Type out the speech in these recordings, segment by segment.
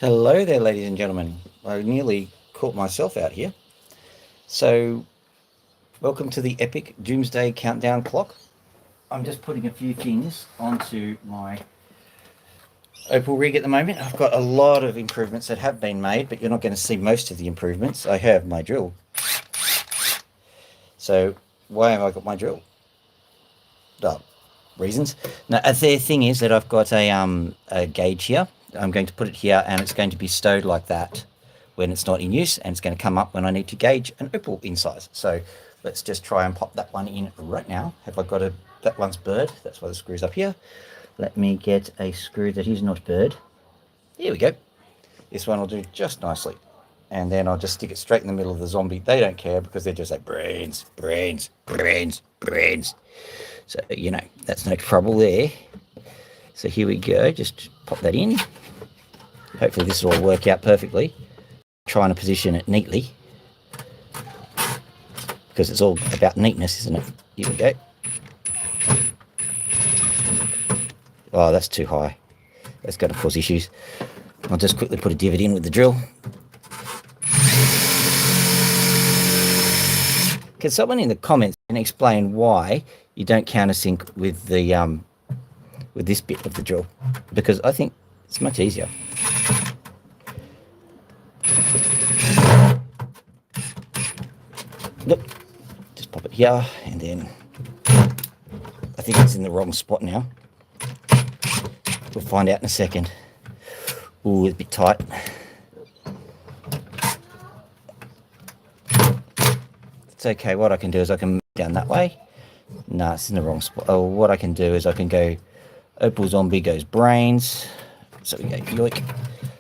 Hello there, ladies and gentlemen. I nearly caught myself out here. So, welcome to the Epic Doomsday Countdown Clock. I'm just putting a few things onto my opal rig at the moment. I've got a lot of improvements that have been made, but you're not going to see most of the improvements. I have my drill. So, why have I got my drill? Reasons. Now, the thing is that I've got a gauge here. I'm going to put it here, and it's going to be stowed like that when it's not in use, and it's going to come up when I need to gauge an opal in size. So let's just try and pop that one in right now. Have I got that one's bird? That's why the screw's up here. Let me get a screw that is not bird. Here we go. This one will do just nicely. And then I'll just stick it straight in the middle of the zombie. They don't care because they're just like brains, brains, brains, brains. So, you know, that's no trouble there. So here we go. Just pop that in. Hopefully this will all work out perfectly. Trying to position it neatly, because it's all about neatness, isn't it? Here we go. Oh, that's too high. That's going to cause issues. I'll just quickly put a divot in with the drill. Can someone in the comments explain why you don't countersink with the with this bit of the drill? Because I think it's much easier. Look, just pop it here, and then I think it's in the wrong spot now. We'll find out in a second. Ooh, it's a bit tight. It's okay. What I can do is I can move down that way. No, it's in the wrong spot. Oh, what I can do is I can go opal zombie goes brains. So we go yoink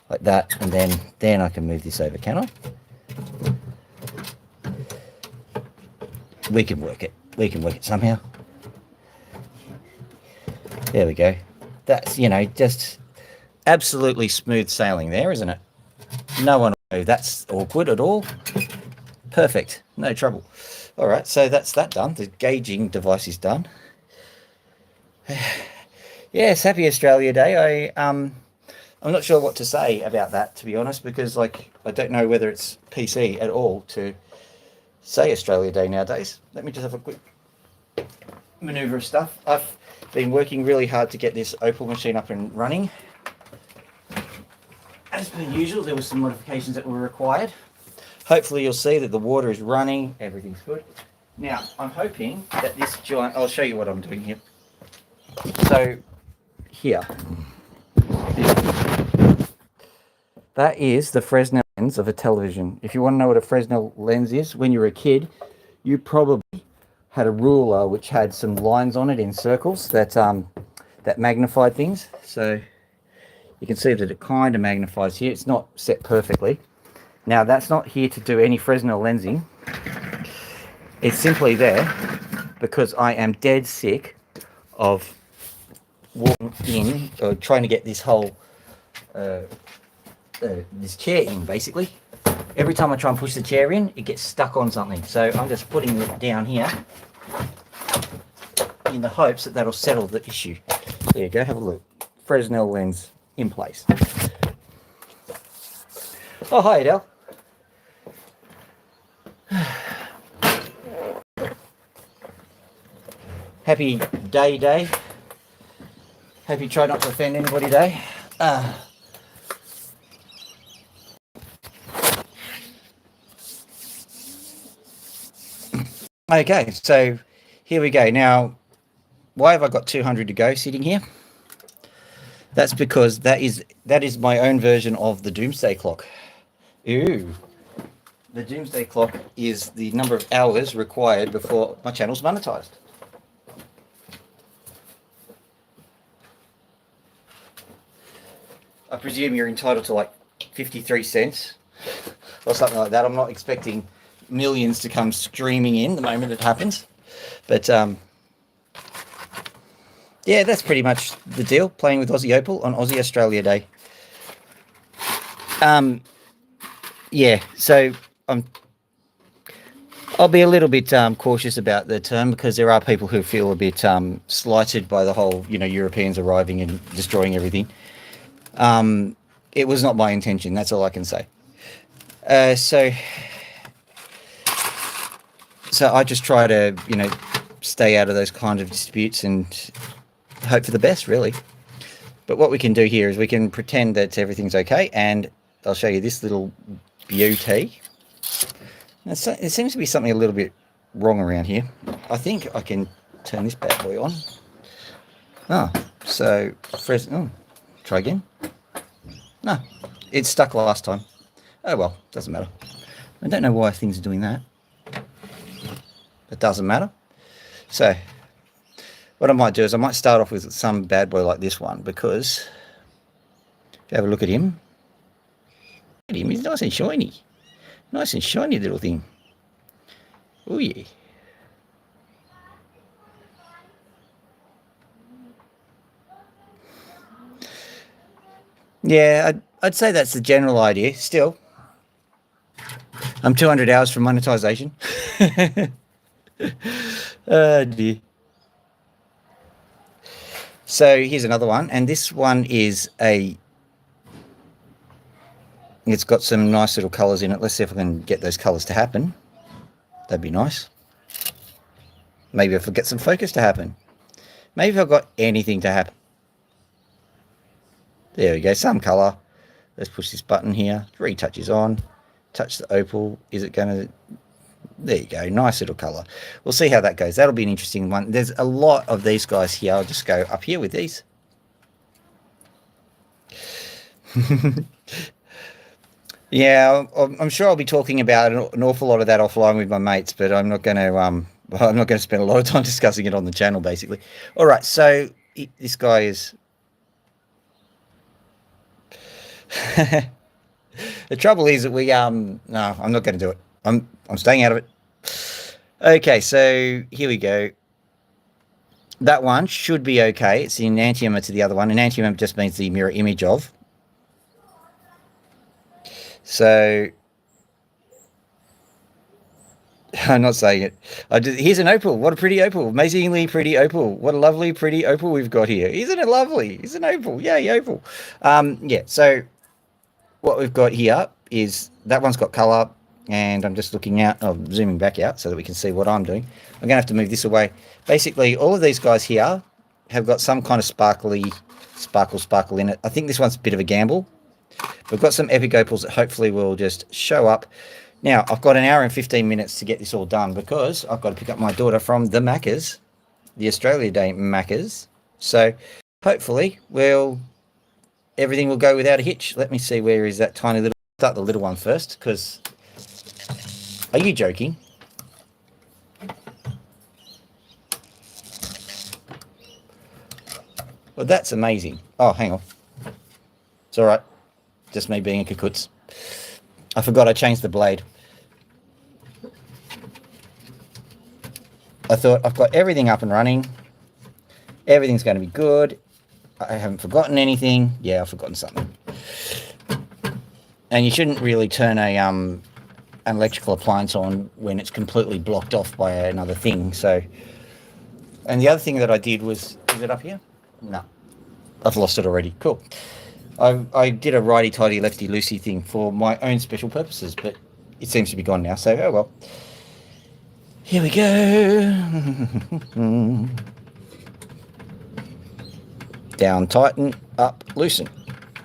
like that, and then I can move this over, can I? We can work it. We can work it somehow. There we go. That's, you know, just absolutely smooth sailing there, isn't it? No one will know that's awkward at all. Perfect. No trouble. All right, so that's that done. The gauging device is done. Yes, happy Australia Day. I'm not sure what to say about that, to be honest, because like I don't know whether it's PC at all to say Australia Day nowadays. Let me just have a quick maneuver of stuff. I've been working really hard to get this opal machine up and running. As per usual, there were some modifications that were required. Hopefully you'll see that the water is running, everything's good. Now, I'm hoping that this giant, I'll show you what I'm doing here. So, here, that is the Fresnel lens of a television. If you want to know what a Fresnel lens is, when you were a kid, you probably had a ruler which had some lines on it in circles that magnified things. So you can see that it kind of magnifies here. It's not set perfectly. Now that's not here to do any Fresnel lensing. It's simply there because I am dead sick of walking in or trying to get this whole this chair in, basically. Every time I try and push the chair in, it gets stuck on something. So I'm just putting it down here in the hopes that that'll settle the issue. There you go, have a look. Fresnel lens in place. Oh, hi Adele. Happy day. Happy try not to offend anybody day. Okay, so here we go. Now, why have I got 200 to go sitting here? That's because that is my own version of the Doomsday Clock. Ooh. The Doomsday Clock is the number of hours required before my channel's monetized. I presume you're entitled to like 53 cents or something like that. I'm not expecting millions to come streaming in the moment it happens. But yeah, that's pretty much the deal, playing with Aussie Opal on Aussie Australia Day. Yeah, so I'll be a little bit cautious about the term because there are people who feel a bit slighted by the whole, you know, Europeans arriving and destroying everything. It was not my intention. That's all I can say. So I just try to, stay out of those kind of disputes and hope for the best, really. But what we can do here is we can pretend that everything's okay, and I'll show you this little beauty. Now, it seems to be something a little bit wrong around here. I think I can turn this bad boy on. Try again. No, it's stuck last time. Oh well, doesn't matter. I don't know why things are doing that. It doesn't matter. So what I might do is I might start off with some bad boy like this one, because if you have a look at him, he's nice and shiny. Nice and shiny little thing. Oh yeah. Yeah, I'd say that's the general idea. Still, I'm 200 hours from monetization. Oh dear. So here's another one, and this one is it's got some nice little colours in it. Let's see if I can get those colours to happen. That'd be nice. Maybe if I get some focus to happen. Maybe if I've got anything to happen. There we go, some colour. Let's push this button here. 3 touches on. Touch the opal. Is it going to... There you go, nice little colour. We'll see how that goes. That'll be an interesting one. There's a lot of these guys here. I'll just go up here with these. Yeah, I'm sure I'll be talking about an awful lot of that offline with my mates, but I'm not going to spend a lot of time discussing it on the channel, basically. All right, so this guy is... The trouble is that we no, I'm not going to do it. I'm staying out of it. Okay, so here we go. That one should be okay. It's the enantiomer to the other one. Enantiomer just means the mirror image of. So I'm not saying it. Here's an opal. What a pretty opal. Amazingly pretty opal. What a lovely, pretty opal we've got here. Isn't it lovely? It's an opal. Yay, opal. Yeah, so what we've got here is that one's got colour, and I'm just looking out, zooming back out so that we can see what I'm doing. I'm going to have to move this away. Basically, all of these guys here have got some kind of sparkle in it. I think this one's a bit of a gamble. We've got some epic opals that hopefully will just show up. Now, I've got an hour and 15 minutes to get this all done, because I've got to pick up my daughter from the Maccas, the Australia Day Maccas. So hopefully everything will go without a hitch. Let me see, where is that tiny little... Start the little one first, because... Are you joking? Well, that's amazing. Oh, hang on. It's all right. Just me being a kakutz. I forgot I changed the blade. I thought I've got everything up and running. Everything's going to be good. I haven't forgotten anything. Yeah, I've forgotten something. And you shouldn't really turn an electrical appliance on when it's completely blocked off by another thing. So, and the other thing that I did was it up here? No, I've lost it already. Cool. I did a righty-tighty, lefty-loosey thing for my own special purposes, but it seems to be gone now, so oh well. Here we go. Down, tighten, up, loosen.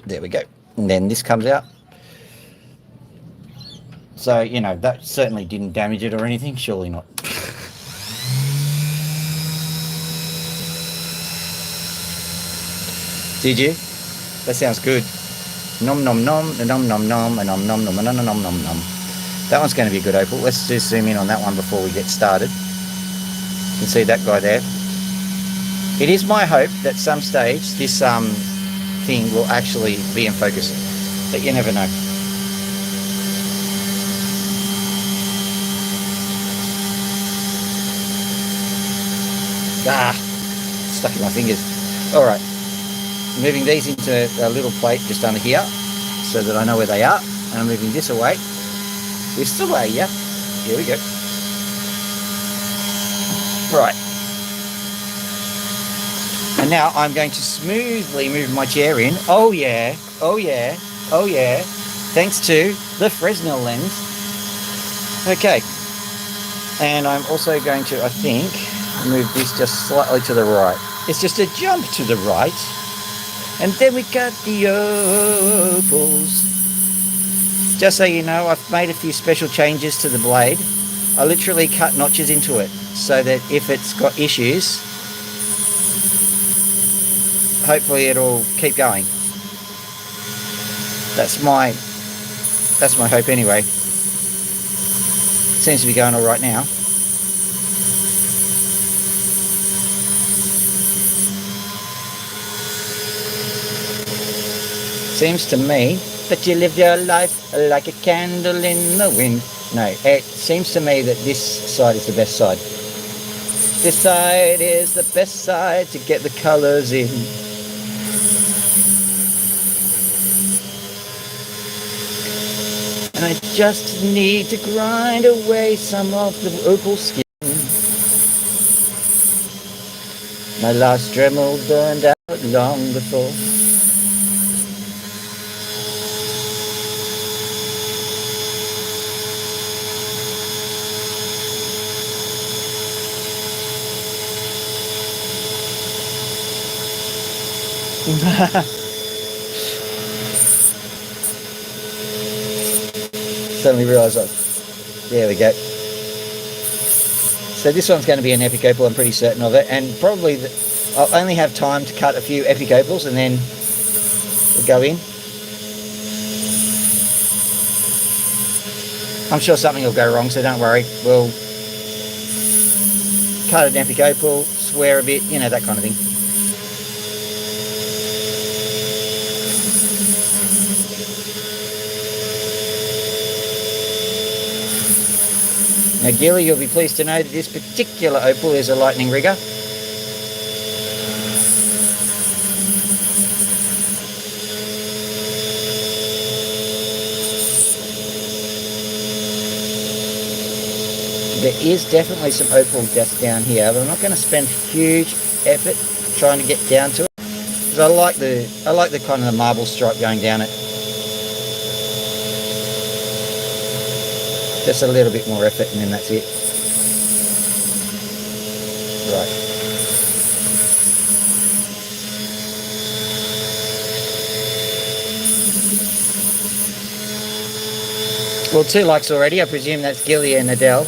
There we go. And then this comes out. So, that certainly didn't damage it or anything. Surely not. Did you? That sounds good. Nom nom nom, a nom nom nom, a nom nom nom, a nom nom nom nom. That one's going to be a good opal. Let's just zoom in on that one before we get started. You can see that guy there. It is my hope that some stage this thing will actually be in focus, but you never know. Stuck in my fingers. All right. Moving these into a little plate just under here so that I know where they are. And I'm moving this away. This away, yeah. Here we go. Right. And now I'm going to smoothly move my chair in. Oh yeah. Oh yeah. Oh yeah, thanks to the Fresnel lens. Okay, and I'm also going to, I think, move this just slightly to the right. It's just a jump to the right. And then we got the opals. Just so you know, I've made a few special changes to the blade. I literally cut notches into it so that if it's got issues, hopefully it'll keep going. That's my hope anyway. Seems to be going all right now. Seems to me that you live your life like a candle in the wind. No, it seems to me that this side is the best side. This side is the best side to get the colours in. And I just need to grind away some of the opal skin. My last Dremel burned out long before. Suddenly realised there we go. So this one's going to be an epic opal, I'm pretty certain of it, and probably I'll only have time to cut a few epic opals and then we'll go in. I'm sure something will go wrong, so don't worry. We'll cut an epic opal, swear a bit, you know, that kind of thing. Now Gilly, you'll be pleased to know that this particular opal is a lightning rigger. There is definitely some opal dust down here, but I'm not going to spend huge effort trying to get down to it, because I like the kind of the marble stripe going down it. Just a little bit more effort and then that's it. Right. Well, 2 likes already. I presume that's Gilly and Adele.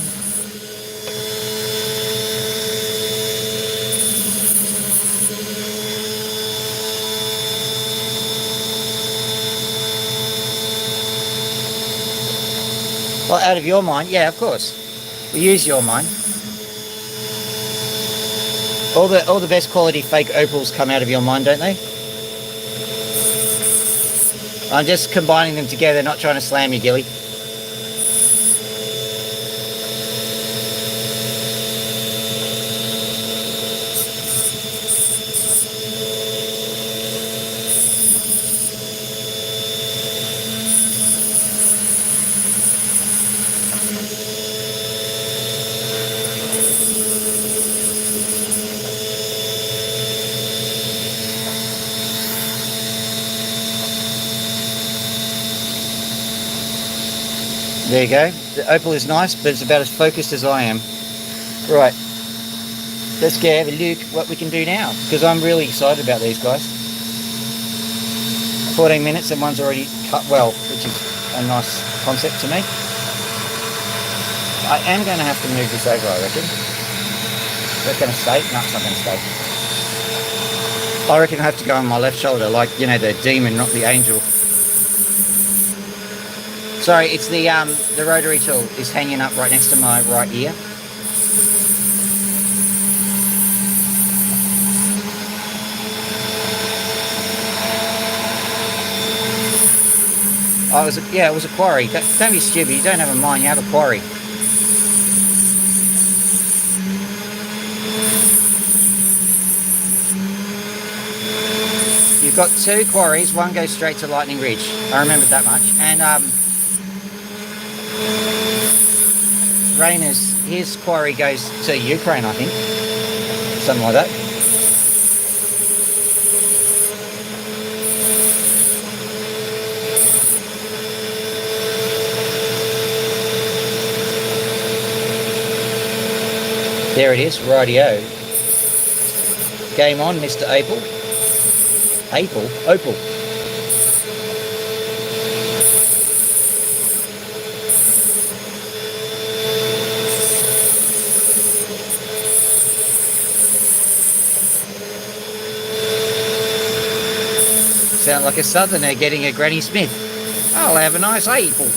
Well, out of your mind, yeah, of course. We use your mind. All the best quality fake opals come out of your mind, don't they? I'm just combining them together, not trying to slam you, Gilly. There you go. The opal is nice, but it's about as focused as I am. Right. Let's go have a look what we can do now, because I'm really excited about these guys. 14 minutes and one's already cut well, which is a nice concept to me. I am going to have to move this over, I reckon. Is that going to stay? No, it's not going to stay. I reckon I have to go on my left shoulder, like, you know, the demon, not the angel. Sorry, it's the rotary tool is hanging up right next to my right ear. Oh, it was a quarry. Don't be stupid. You don't have a mine. You have a quarry. You've got 2 quarries. One goes straight to Lightning Ridge. I remembered that much. And Rayner's, his quarry goes to Ukraine, I think. Something like that. There it is, rightio. Game on, Mr. Opal. Opal. Sound like a southerner getting a Granny Smith. I'll have a nice Opal.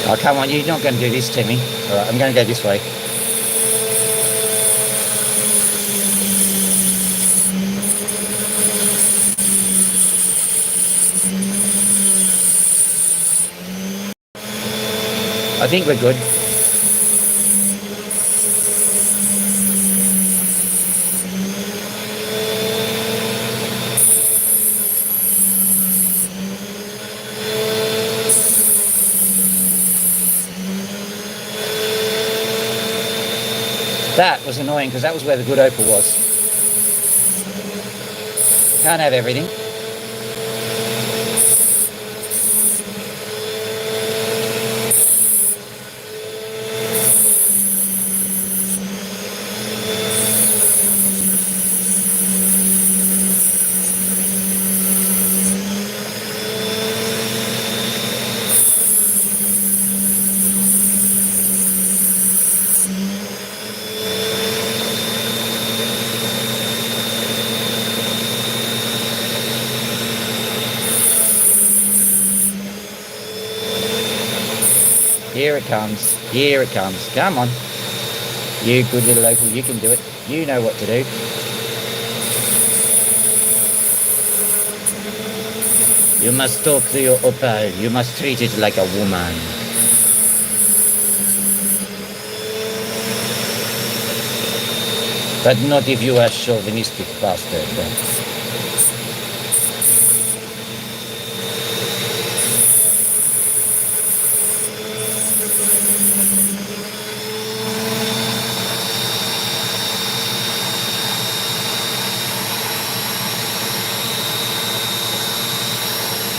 Oh, come on, you're not going to do this to me. All right, I'm going to go this way. I think we're good. That was annoying because that was where the good opal was. Can't have everything. Here it comes. Here it comes. Come on. You good little opal, you can do it. You know what to do. You must talk to your opal. You must treat it like a woman. But not if you are chauvinistic bastard.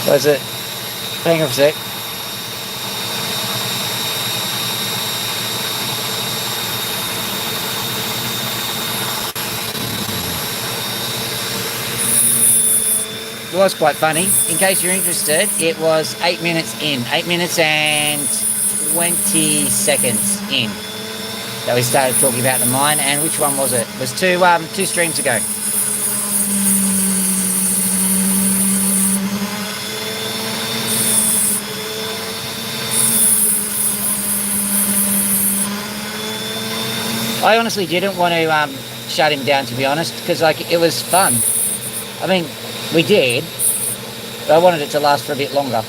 Where's it? Hang on a sec. It was quite funny. In case you're interested, it was 8 minutes in. 8 minutes and 20 seconds in that we started talking about the mine. And which one was it? It was two streams ago. I honestly didn't want to shut him down, to be honest, because like it was fun. I mean, we did, but I wanted it to last for a bit longer.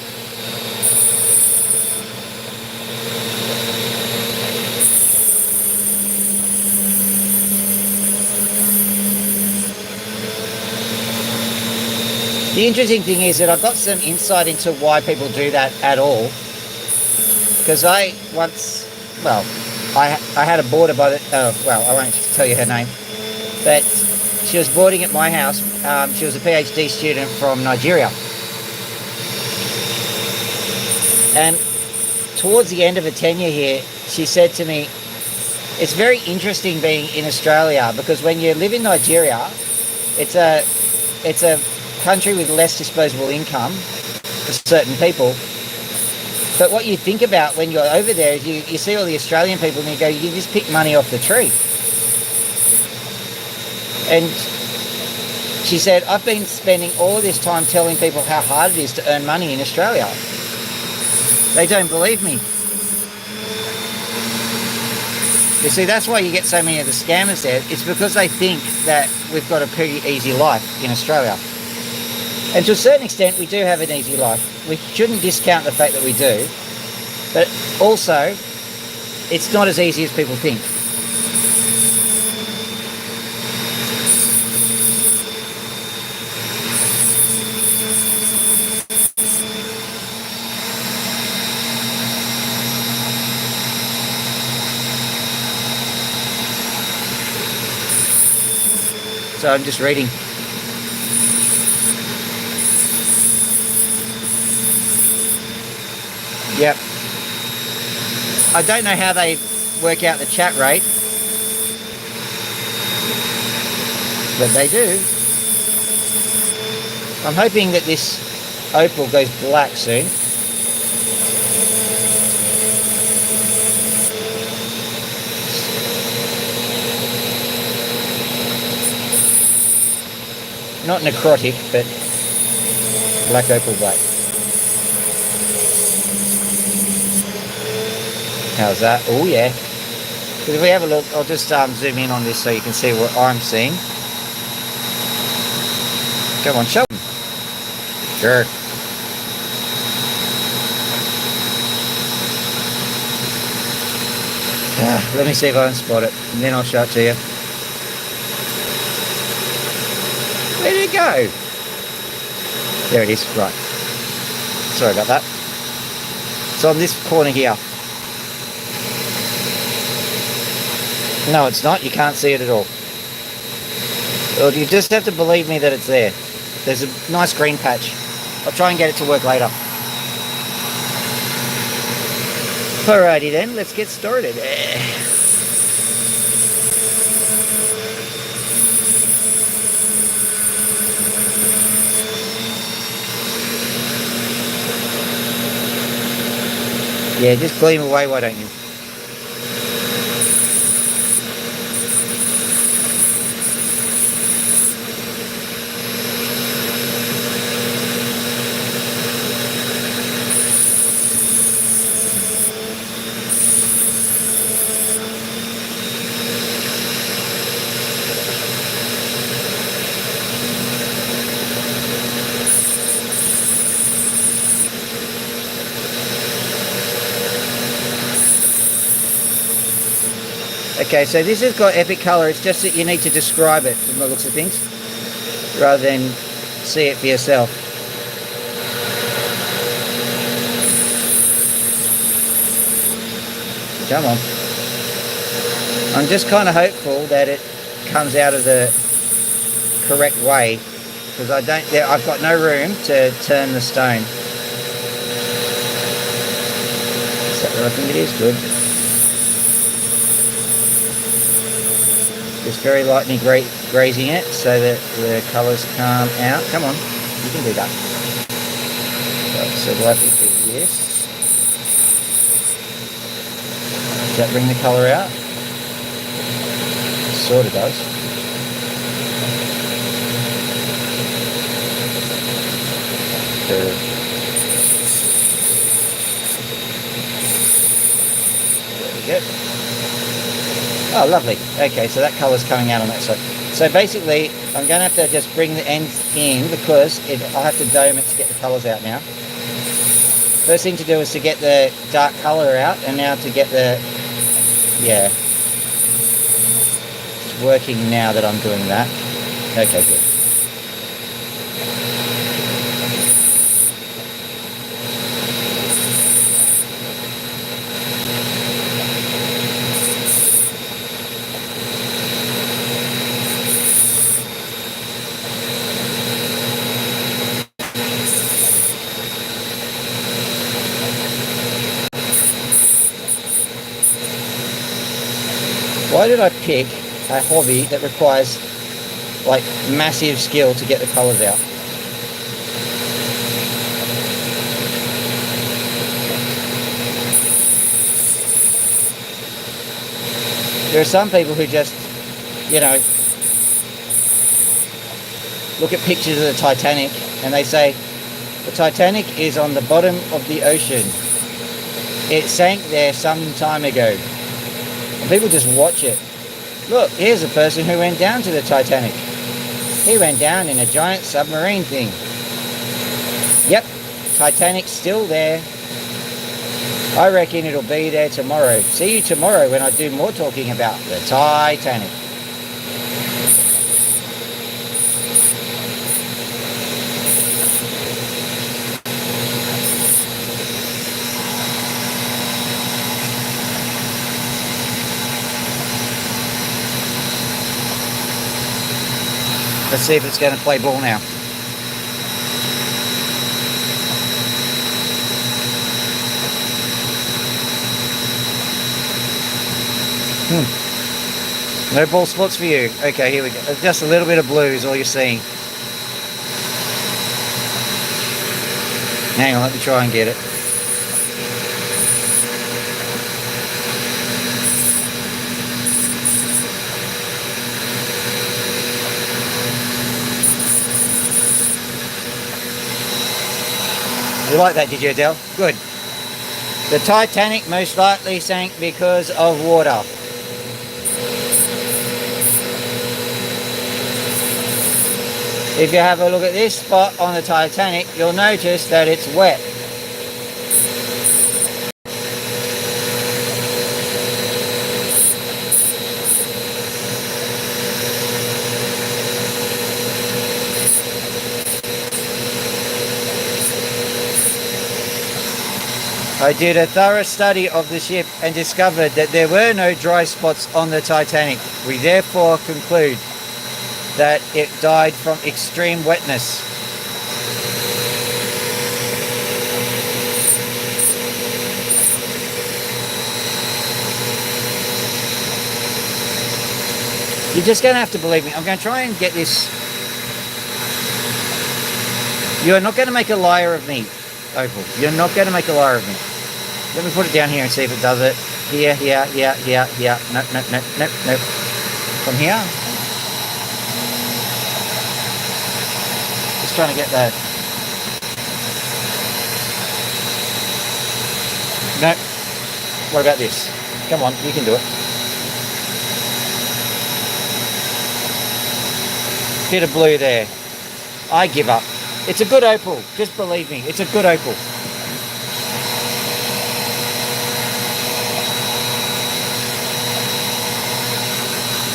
The interesting thing is that I got some insight into why people do that at all, because I once, well, I had a boarder by the, well, I won't tell you her name, but she was boarding at my house. She was a PhD student from Nigeria. And towards the end of her tenure here, she said to me, it's very interesting being in Australia because when you live in Nigeria, it's a country with less disposable income for certain people. But what you think about when you're over there is you see all the Australian people and you go, you just pick money off the tree. And she said, I've been spending all this time telling people how hard it is to earn money in Australia. They don't believe me. You see, that's why you get so many of the scammers there. It's because they think that we've got a pretty easy life in Australia. And to a certain extent, we do have an easy life. We shouldn't discount the fact that we do. But also, it's not as easy as people think. So I'm just reading. Yep. I don't know how they work out the chat rate, but they do. I'm hoping that this opal goes black soon. Not necrotic, but black opal black. How's that? Oh yeah. Because if we have a look, I'll just zoom in on this so you can see what I'm seeing. Come on, show them. Sure. Let me see if I can spot it, and then I'll show it to you. Where did it go? There it is, right. Sorry about that. So on this corner here. No, it's not. You can't see it at all. Well, you just have to believe me that it's there. There's a nice green patch. I'll try and get it to work later. Alrighty then, let's get started. Yeah, just gleam away, why don't you? Okay, so this has got epic colour, it's just that you need to describe it from the looks of things, rather than see it for yourself. Come on. I'm just kind of hopeful that it comes out of the correct way, because I've got no room to turn the stone. So I think it is good. Just very lightly grazing it so that the colours come out. Come on, you can do that. Right, so do I have to do this? Does that bring the colour out? It sort of does. There we go. Oh, lovely. Okay, so that colour's coming out on that side. So basically, I'm going to have to just bring the ends in because I'll have to dome it to get the colours out now. First thing to do is to get the dark colour out, and now to get the... Yeah. It's working now that I'm doing that. Okay, good. Why did I pick a hobby that requires like massive skill to get the colours out? There are some people who just, you know, look at pictures of the Titanic and they say, the Titanic is on the bottom of the ocean. It sank there some time ago. And people just watch it. Look, here's a person who went down to the Titanic. He went down in a giant submarine thing. Yep, Titanic's still there. I reckon it'll be there tomorrow. See you tomorrow when I do more talking about the Titanic. Let's see if it's going to play ball now. No ball spots for you. Okay, here we go. Just a little bit of blue is all you're seeing. Hang on, let me try and get it. You like that, did you, Adele? Good. The Titanic most likely sank because of water. If you have a look at this spot on the Titanic, you'll notice that it's wet. I did a thorough study of the ship and discovered that there were no dry spots on the Titanic. We therefore conclude that it died from extreme wetness. You're just going to have to believe me. I'm going to try and get this. You are not going to make a liar of me, Opal. You're not going to make a liar of me. Let me put it down here and see if it does it. Here. Nope. From here. Just trying to get that. No. What about this? Come on, you can do it. Bit of blue there. I give up. It's a good opal. Just believe me. It's a good opal.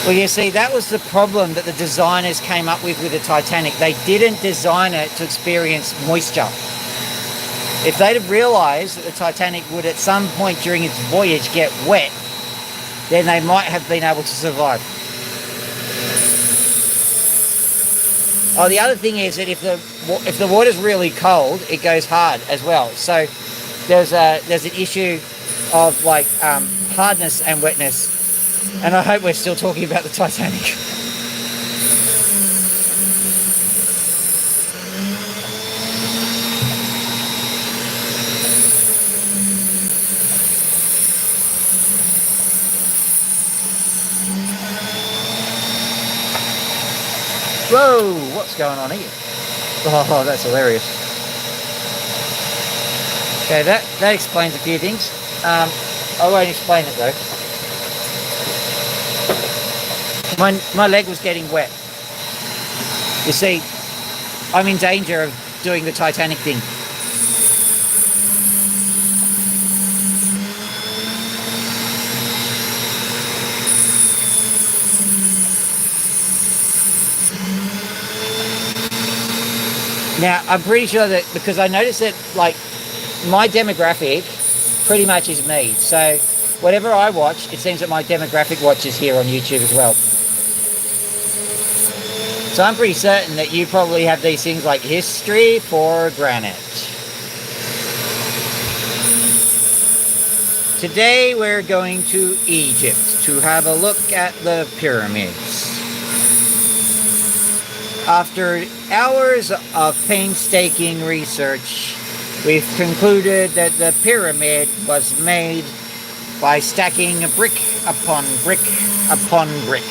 Well, you see, that was the problem that the designers came up with the Titanic. They didn't design it to experience moisture. If they'd have realised that the Titanic would at some point during its voyage get wet, then they might have been able to survive. Oh, the other thing is that if the water's really cold, it goes hard as well. So there's an issue of like hardness and wetness. And I hope we're still talking about the Titanic. Whoa, what's going on here? Oh, that's hilarious. Okay, that explains a few things. I won't explain it though. My leg was getting wet. You see, I'm in danger of doing the Titanic thing. Now, I'm pretty sure that, because I noticed that, like, my demographic pretty much is me. So, whatever I watch, it seems that my demographic watches here on YouTube as well. So I'm pretty certain that you probably have these things like history for granite. Today we're going to Egypt to have a look at the pyramids. After hours of painstaking research, we've concluded that the pyramid was made by stacking brick upon brick upon brick.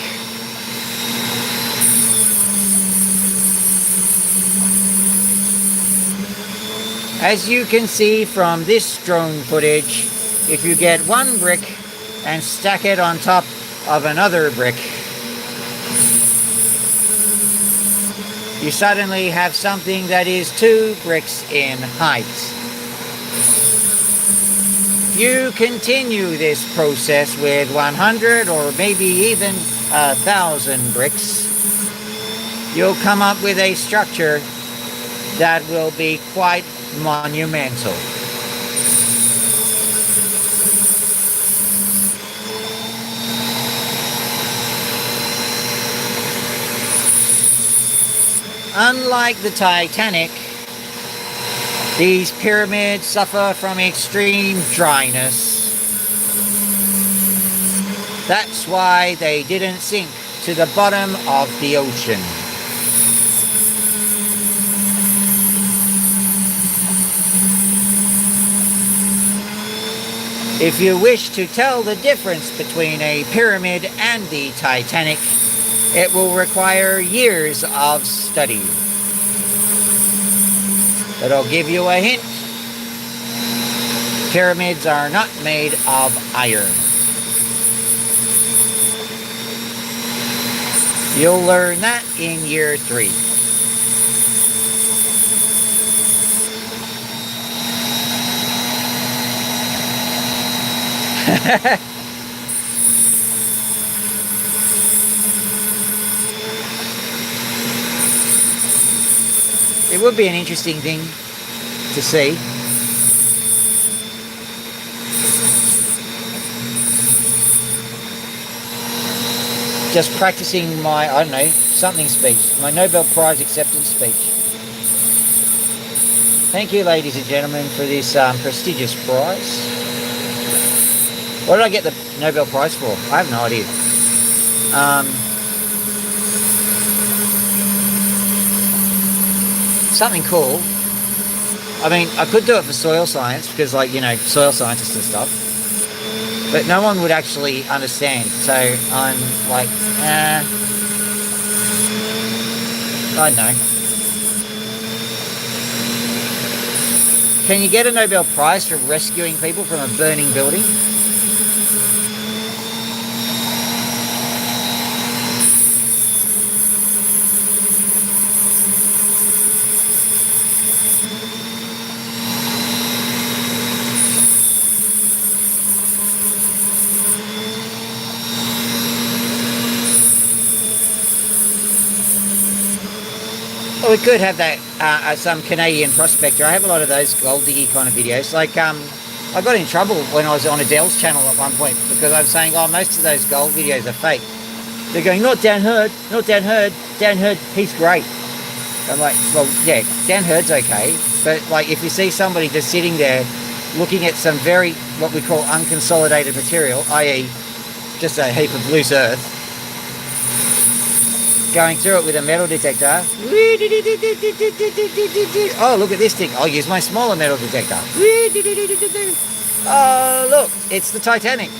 As you can see from this drone footage, if you get one brick and stack it on top of another brick, you suddenly have something that is 2 bricks in height. You continue this process with 100 or maybe even 1,000 bricks, you'll come up with a structure that will be quite monumental. Unlike the Titanic, these pyramids suffer from extreme dryness. That's why they didn't sink to the bottom of the ocean. If you wish to tell the difference between a pyramid and the Titanic, it will require years of study. But I'll give you a hint. Pyramids are not made of iron. You'll learn that in year 3. It would be an interesting thing to see. Just practicing my, I don't know, something speech, my Nobel Prize acceptance speech. Thank you, ladies and gentlemen, for this prestigious prize. What did I get the Nobel Prize for? I have no idea. Something cool. I mean, I could do it for soil science because, like, you know, soil scientists and stuff. But no one would actually understand. So I'm like, I don't know. Can you get a Nobel Prize for rescuing people from a burning building? Well, we could have that, some Canadian prospector. I have a lot of those gold diggy kind of videos. Like, I got in trouble when I was on Adele's channel at one point because I was saying, oh, most of those gold videos are fake. They're going, not Dan Hurd, Dan Hurd, he's great. I'm like, well, yeah, Dan Hurd's okay. But, like, if you see somebody just sitting there looking at some very, what we call unconsolidated material, i.e. just a heap of loose earth, going through it with a metal detector. Oh, look at this thing. I'll use my smaller metal detector. Oh, look, it's the Titanic.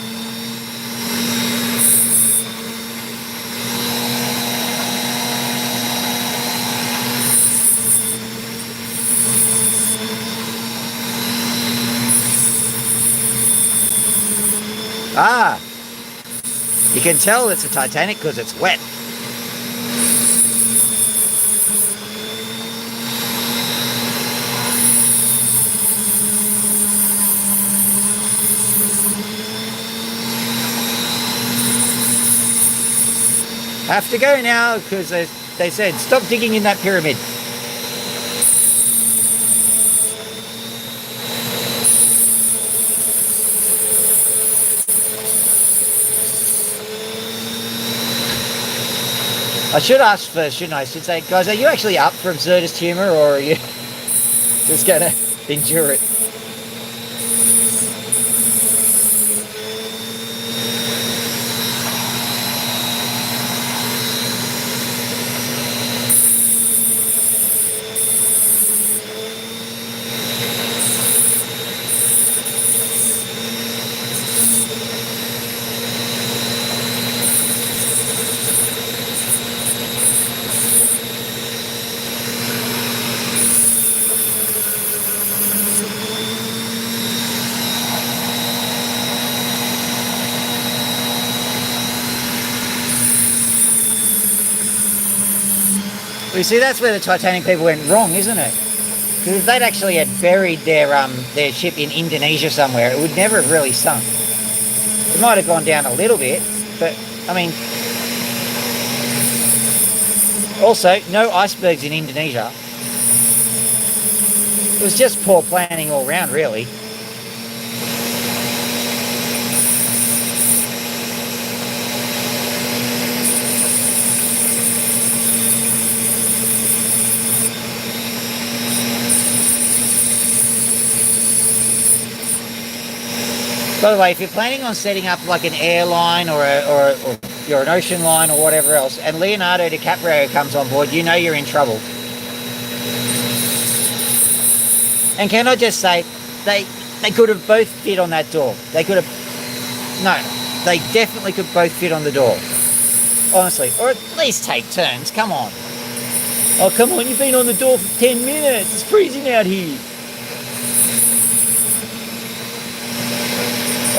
Ah, you can tell it's a Titanic because it's wet. Have to go now because they said stop digging in that pyramid. I should ask first, shouldn't I? I should say, guys, are you actually up for absurdist humour or are you just going to endure it? You see, that's where the Titanic people went wrong, isn't it? Because if they'd actually had buried their ship in Indonesia somewhere, it would never have really sunk. It might have gone down a little bit, but, I mean... Also, no icebergs in Indonesia. It was just poor planning all round, really. By the way, if you're planning on setting up like an airline or you're an ocean line or whatever else, and Leonardo DiCaprio comes on board, you know you're in trouble. And can I just say, they could have both fit on that door. They could have... No, they definitely could both fit on the door. Honestly. Or at least take turns. Come on. Oh, come on. You've been on the door for 10 minutes. It's freezing out here.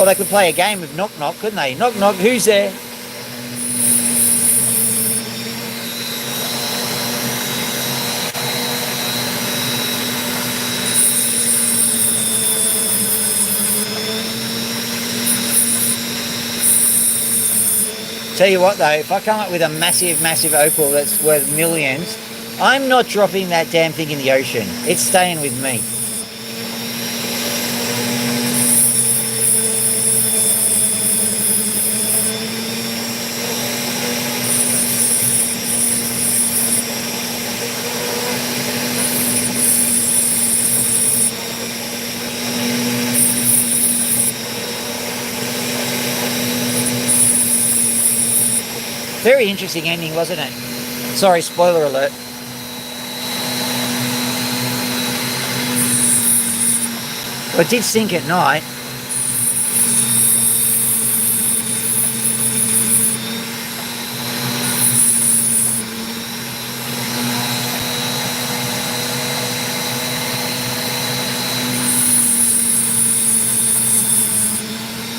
Or they could play a game of knock knock, couldn't they? Knock knock, who's there? Tell you what though, if I come up with a massive opal that's worth millions, I'm not dropping that damn thing in the ocean. It's staying with me. Very interesting ending, wasn't it? Sorry, spoiler alert. Well, it did sink at night.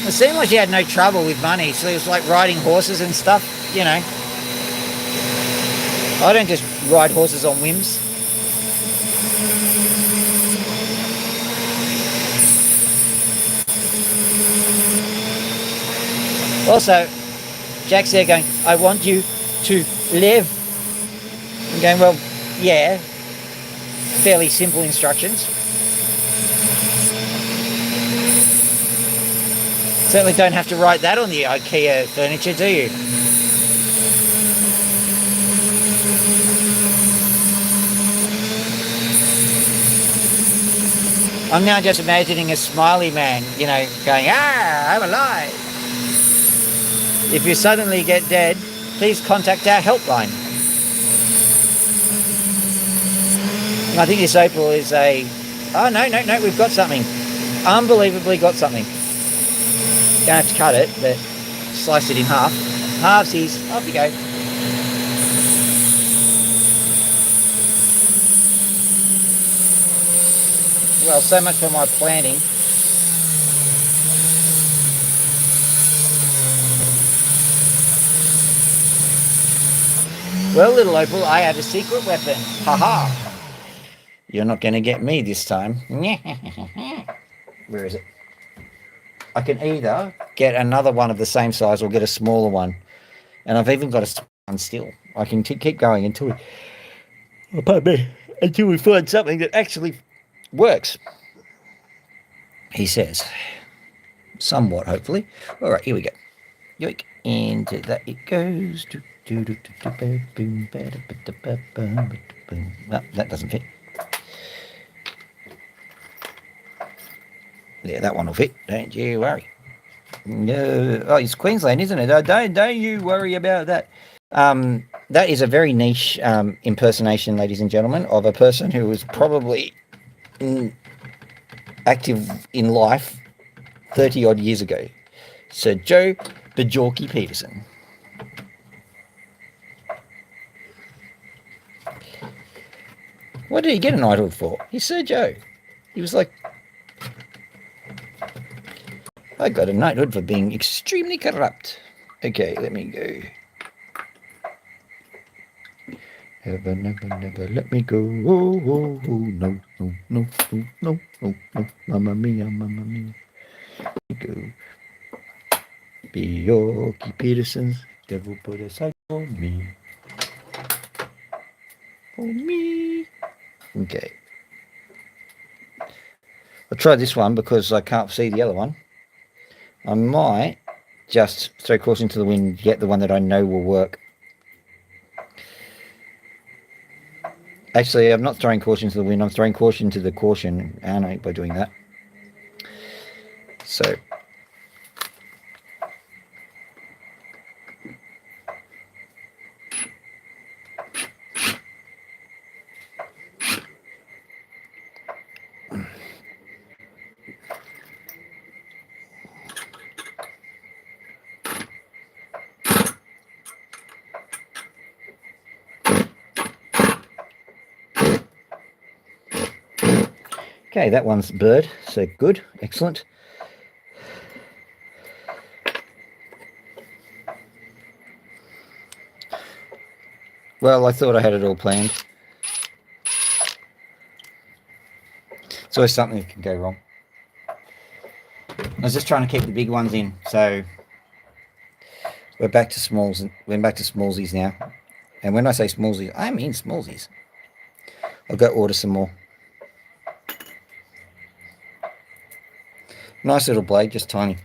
It seemed like she had no trouble with money, so it was like riding horses and stuff. You know, I don't just ride horses on whims. Also, Jack's there going, I want you to live. I'm going, well, yeah, fairly simple instructions. Certainly don't have to write that on the IKEA furniture, do you? I'm now just imagining a smiley man, you know, going, I'm alive. If you suddenly get dead, please contact our helpline. And I think this opal is a... Oh, no, we've got something. Unbelievably got something. Don't have to cut it, but slice it in half. Halvesies, off you go. Well, so much for my planning. Well, little opal, I have a secret weapon. Ha-ha. You're not going to get me this time. Where is it? I can either get another one of the same size or get a smaller one. And I've even got a one still. I can keep going until we find something that actually works. He says. Somewhat, hopefully. All right, here we go. Yoink. And that it goes. Well, that doesn't fit. Yeah, that one will fit. Don't you worry. No, oh, it's Queensland, isn't it? Don't you worry about that. That is a very niche impersonation, ladies and gentlemen, of a person who was probably active in life 30-odd years ago. Sir Joe Bajorky Peterson. What did he get a knighthood for? He's Sir Joe. He was like... I got a knighthood for being extremely corrupt. Okay, let me go. Never, never, never let me go. Oh, oh, oh, no, no, no, no, no, no, no. Mamma mia, mamma mia. Let me go. Bjorky Peterson's Devil Put Aside for me. For me. Okay. I'll try this one because I can't see the other one. I might just throw caution to the wind, get the one that I know will work. Actually, I'm not throwing caution to the wind, I'm throwing caution to the caution, aren't I, by doing that? So, okay, that one's bird, so good, excellent. Well, I thought I had it all planned. It's always something that can go wrong. I was just trying to keep the big ones in, so we're back to smalls. We're back to smallsies now. And when I say smallsies, I mean smallsies. I'll go order some more. Nice little blade, just tiny.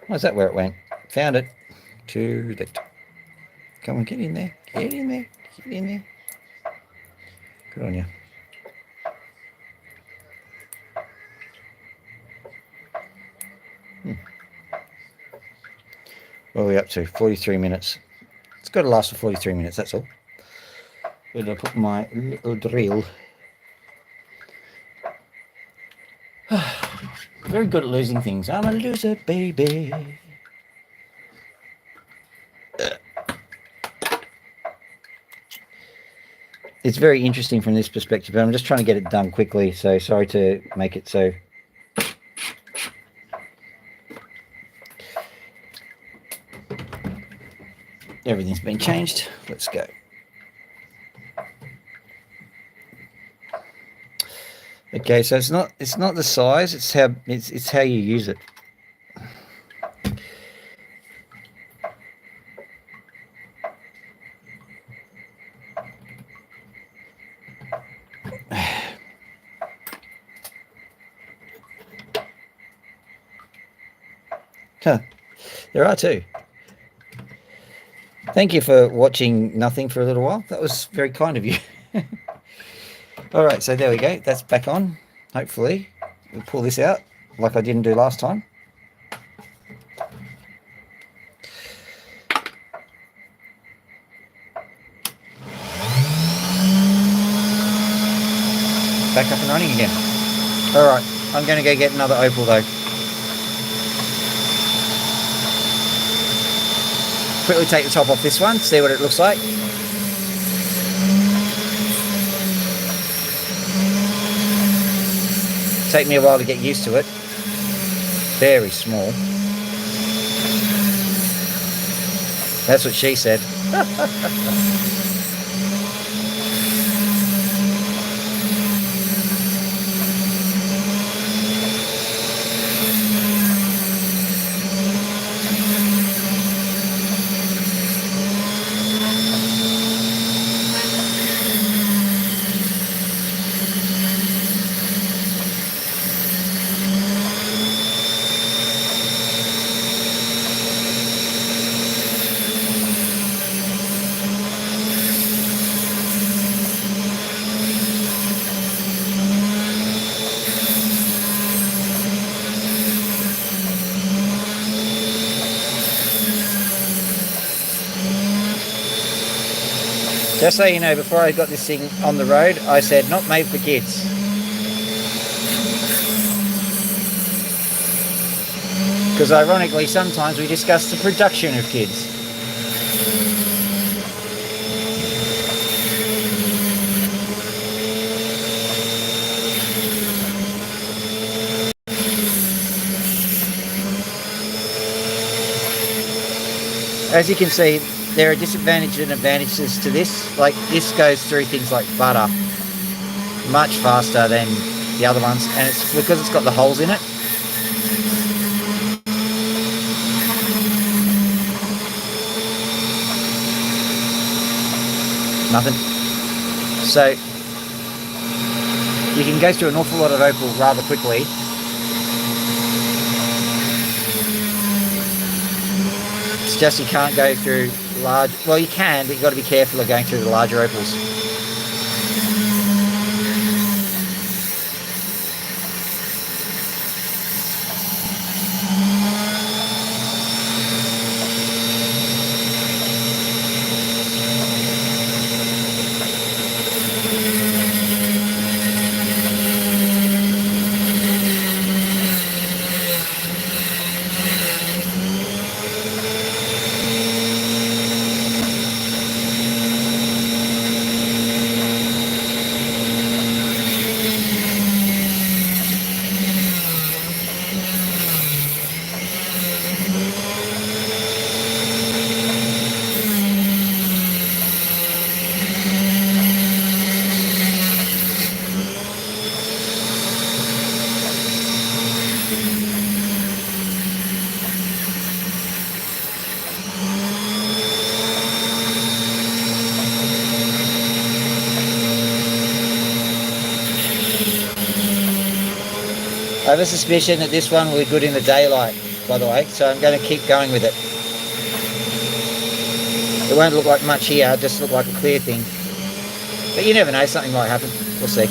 Oh, is that where it went? Found it. Too late. Come on, get in there. Get in there. Get in there. Good on you. What are we up to? 43 minutes. It's got to last for 43 minutes, that's all. Where did I put my little drill? Very good at losing things. I'm a loser, baby. It's very interesting from this perspective, but I'm just trying to get it done quickly, so sorry to make it so. Everything's been changed. Let's go. Okay, so it's not the size, it's how you use it. Huh. There are two. Thank you for watching nothing for a little while. That was very kind of you. All right, so there we go. That's back on. Hopefully, we'll pull this out like I didn't do last time. Back up and running again. All right, I'm going to go get another opal though. Quickly take the top off this one, see what it looks like. Take me a while to get used to it. Very small. That's what she said. Just so you know, before I got this thing on the road, I said not made for kids. Because ironically, sometimes we discuss the production of kids. As you can see, there are disadvantages and advantages to this. Like, this goes through things like butter much faster than the other ones, and it's because it's got the holes in it. Nothing. So you can go through an awful lot of opal rather quickly. It's just you can't go through large, well you can, but you've got to be careful of going through the larger opals. I have a suspicion that this one will be good in the daylight, by the way, so I'm going to keep going with it. It won't look like much here, it'll just look like a clear thing. But you never know, something might happen. We'll see.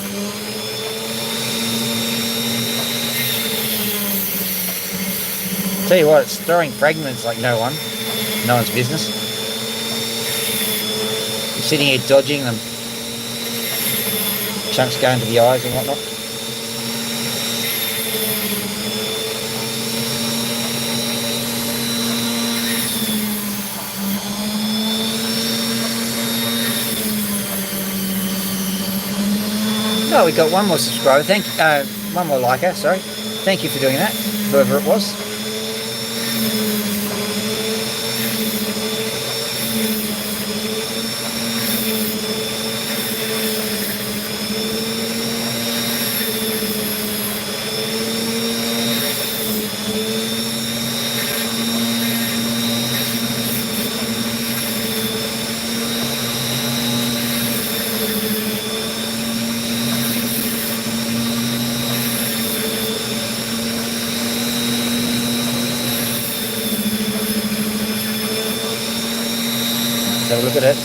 Tell you what, it's throwing fragments like no one's business. I'm sitting here dodging them. Chunks going to the eyes and whatnot. Oh, we got one more subscriber. One more liker. Sorry. Thank you for doing that, whoever it was. Have a look at it.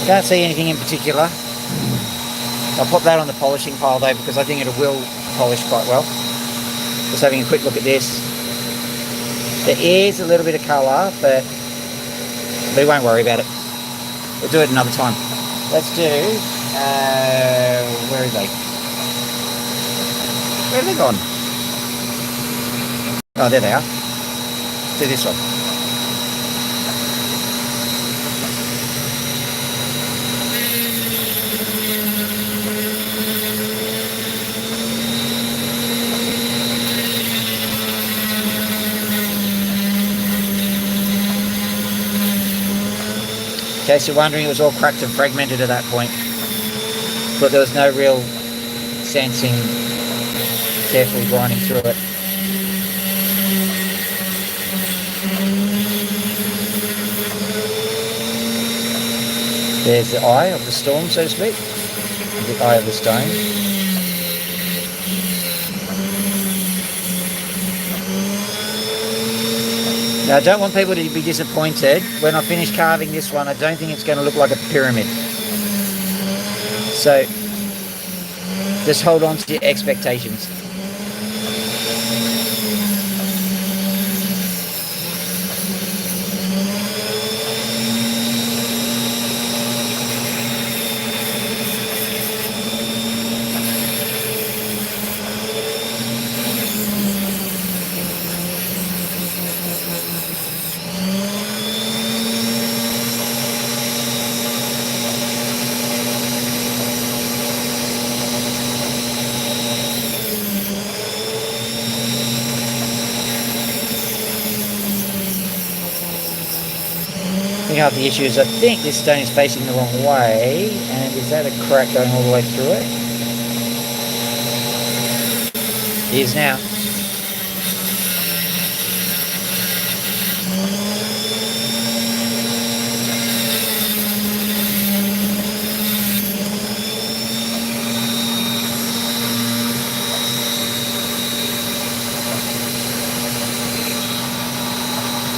Can't see anything in particular. I'll pop that on the polishing pile though, because I think it will polish quite well. Just having a quick look at this. There is a little bit of colour, but we won't worry about it. We'll do it another time. Let's do, where are they? Where have they gone? Oh, there they are. Do this one. In case you're wondering, it was all cracked and fragmented at that point, but there was no real sense in carefully grinding through it. There's the eye of the storm, so to speak, the eye of the stone. Now, I don't want people to be disappointed. When I finish carving this one, I don't think it's going to look like a pyramid. So, just hold on to your expectations. think half the issue is I think this stone is facing the wrong way, and is that a crack going all the way through it? It is now.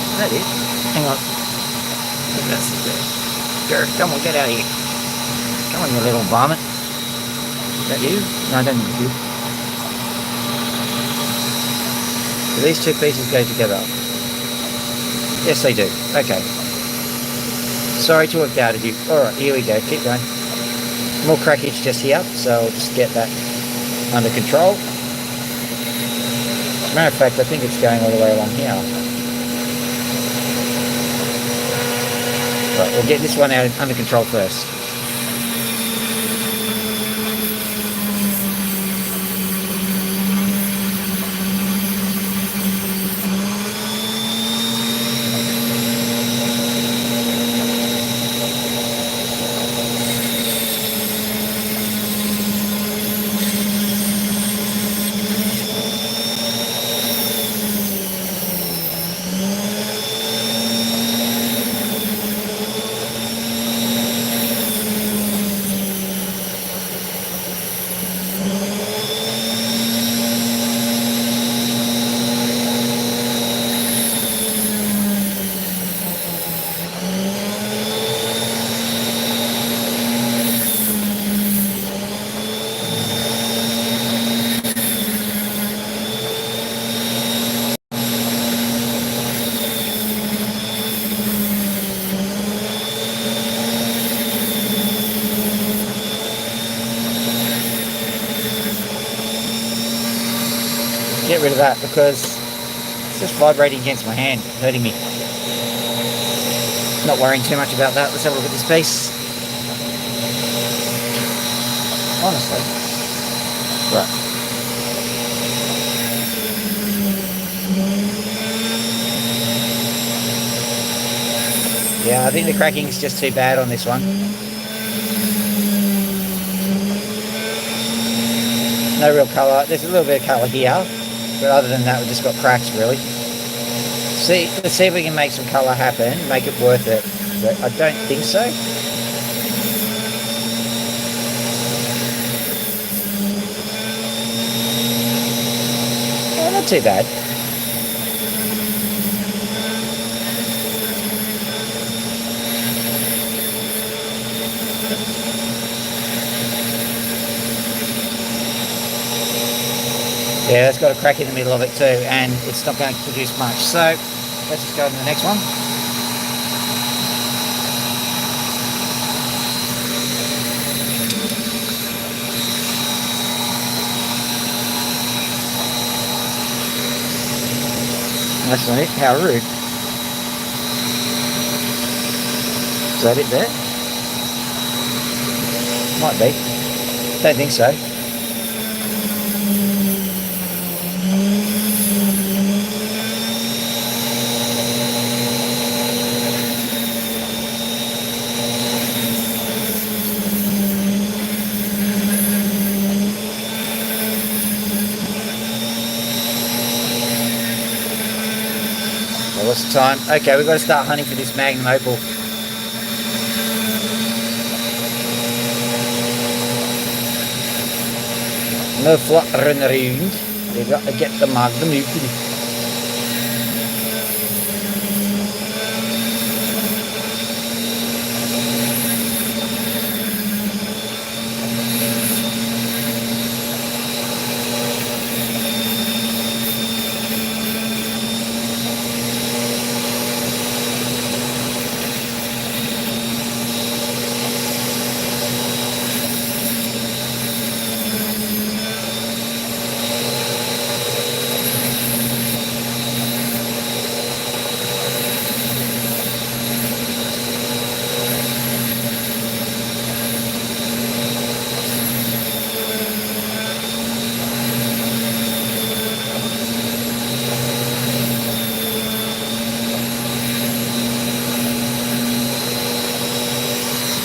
Is that it? Hang on. That's it. Jared, come on, get out of here. Come on, you little varmint. Is that you? No, I don't think it's you. Do these two pieces go together? Yes, they do. Okay. Sorry to have doubted you. Alright, here we go. Keep going. More crackage just here, so I'll just get that under control. As a matter of fact, I think it's going all the way along here. Right, we'll get this one out under control first. Get rid of that because it's just vibrating against my hand, hurting me. Not worrying too much about that. Let's have a look at this piece. Honestly. Right. Yeah, I think the cracking is just too bad on this one. No real colour. There's a little bit of colour here. But other than that, we've just got cracks, really. Let's see if we can make some colour happen, make it worth it. But I don't think so. Oh, not too bad. Yeah, it's got a crack in the middle of it too, and it's not going to produce much. So let's just go to the next one. That's not it. How rude. Is that it there? Might be. Don't think so. What's the time? Okay, we've got to start hunting for this magnum opal. No fluttering around. We've got to get the magnum opal.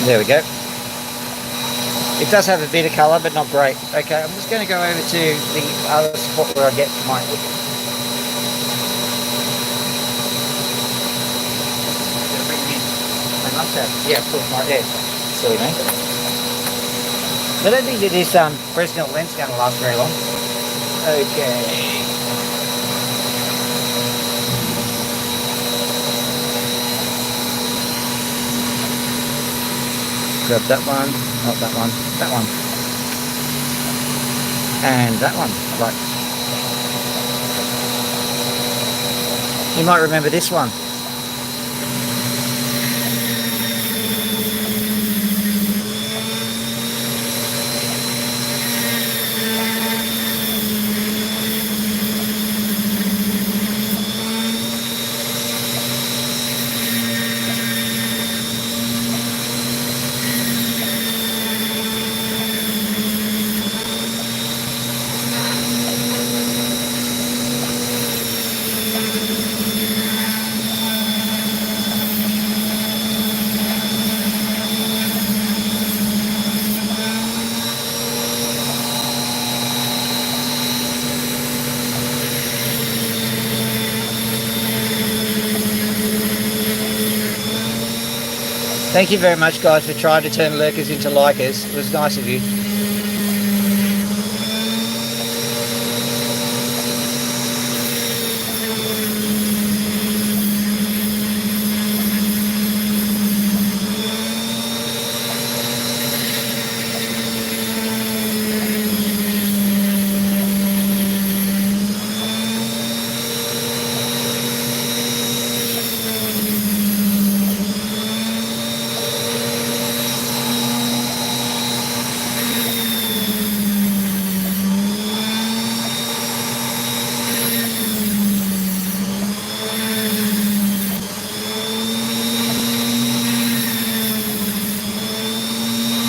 There we go. It does have a bit of colour, but not great. Okay, I'm just going to go over to the other spot where I get my... Yeah, of course, right there. Silly me. I don't think that this Fresnel lens is going to last very long. Okay. Grab that one, not that one, that one. And that one, right. You might remember this one. Thank you very much, guys, for trying to turn lurkers into likers. It was nice of you.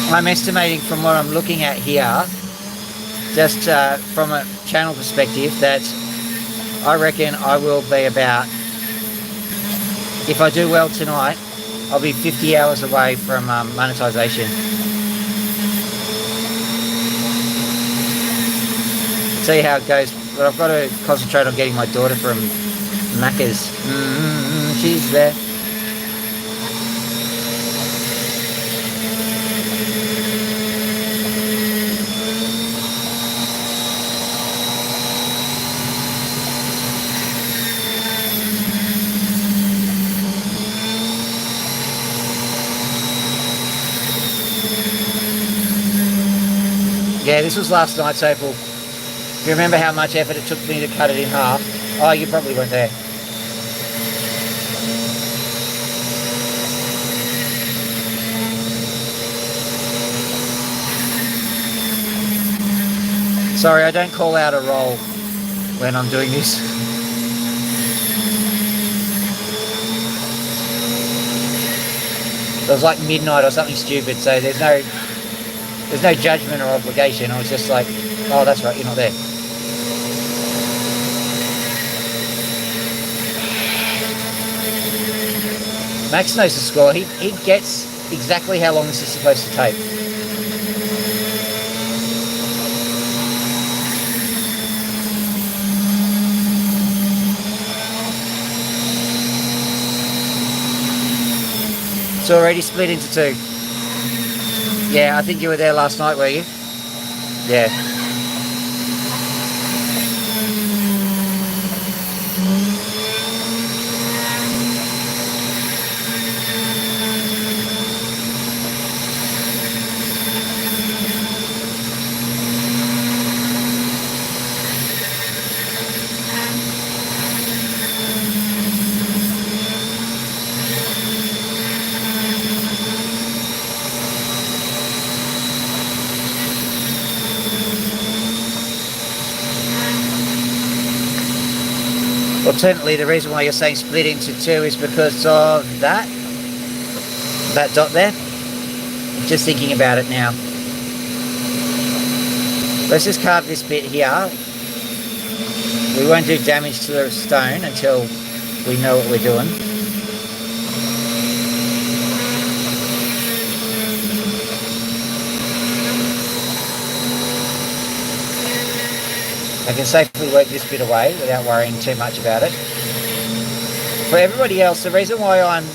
I'm estimating from what I'm looking at here, just from a channel perspective, that I reckon I will be about, if I do well tonight, I'll be 50 hours away from monetization. See how it goes, but I've got to concentrate on getting my daughter from Macca's. She's there. Yeah, this was last night's opal. If you remember how much effort it took me to cut it in half. Oh, you probably weren't there. Sorry, I don't call out a roll when I'm doing this. It was like midnight or something stupid, so there's no judgment or obligation. I was just like, oh, that's right, you're not there. Max knows the score. He gets exactly how long this is supposed to take. It's already split into two. Yeah, I think you were there last night, were you? Yeah. Alternately, the reason why you're saying split into two is because of that dot there. Just thinking about it now. Let's just carve this bit here. We won't do damage to the stone until we know what we're doing. I can safely work this bit away without worrying too much about it. For everybody else, the reason why I'm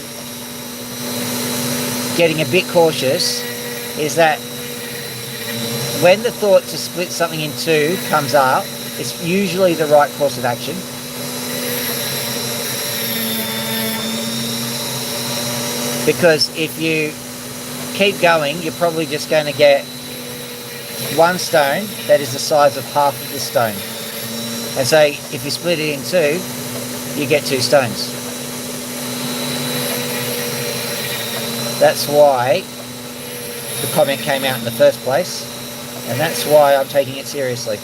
getting a bit cautious is that when the thought to split something in two comes up, it's usually the right course of action. Because if you keep going, you're probably just going to get one stone that is the size of half of the stone. And so if you split it in two, you get two stones. That's why the comment came out in the first place, and that's why I'm taking it seriously.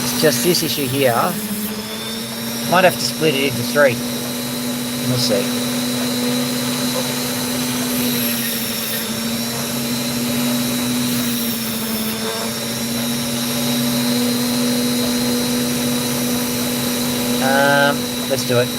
It's just this issue here. Might have to split it into three. We'll see. Let's do it.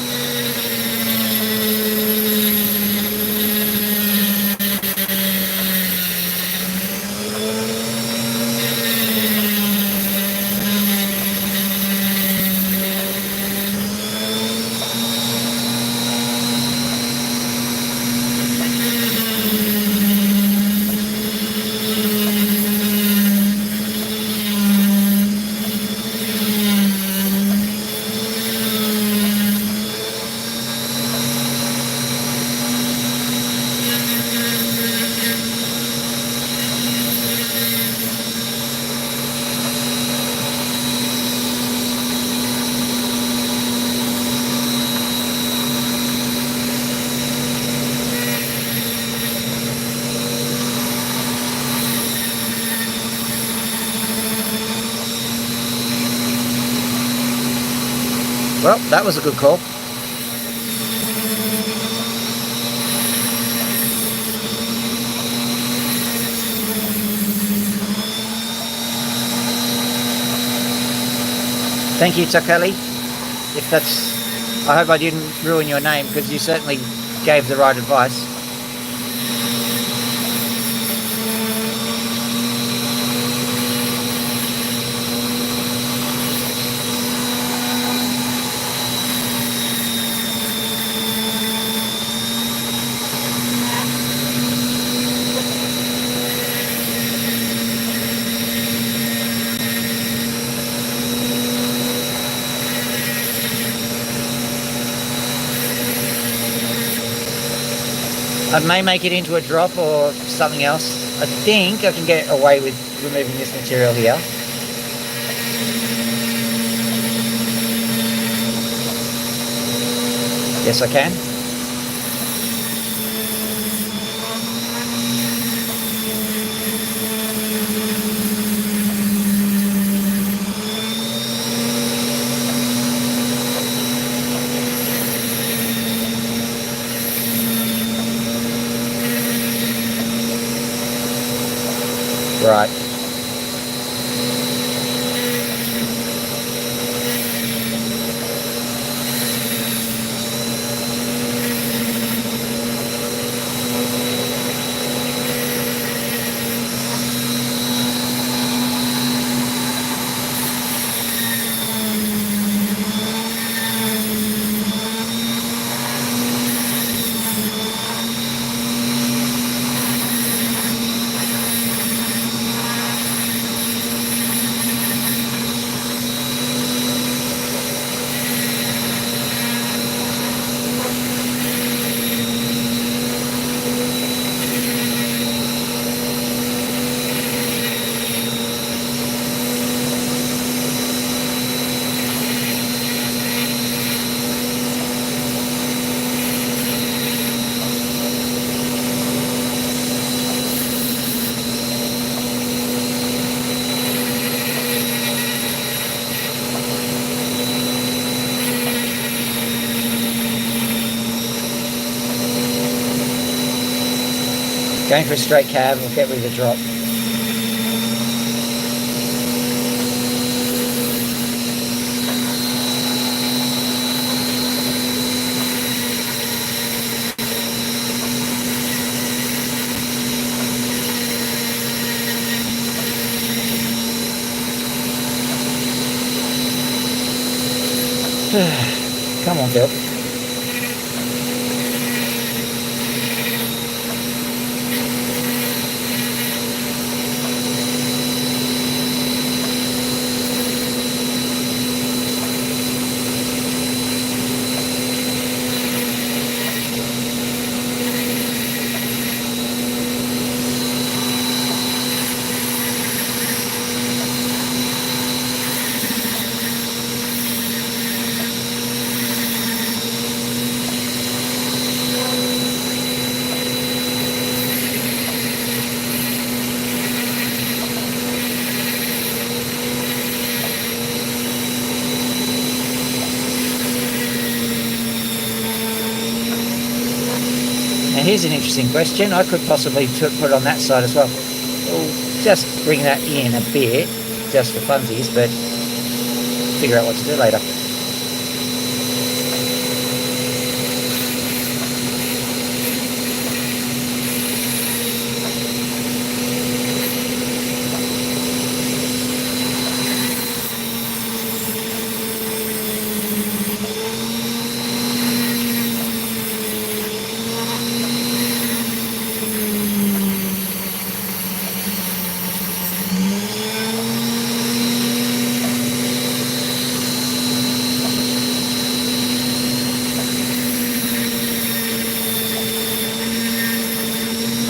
Well, that was a good call. Thank you, Takali. If that's, I hope I didn't ruin your name, because you certainly gave the right advice. I may make it into a drop or something else. I think I can get away with removing this material here. Yes, I can. Right. Going for a straight cab, we'll get rid of the drop. Come on, Phil. Now here's an interesting question. I could possibly put it on that side as well. We'll just bring that in a bit, just for funsies, but figure out what to do later.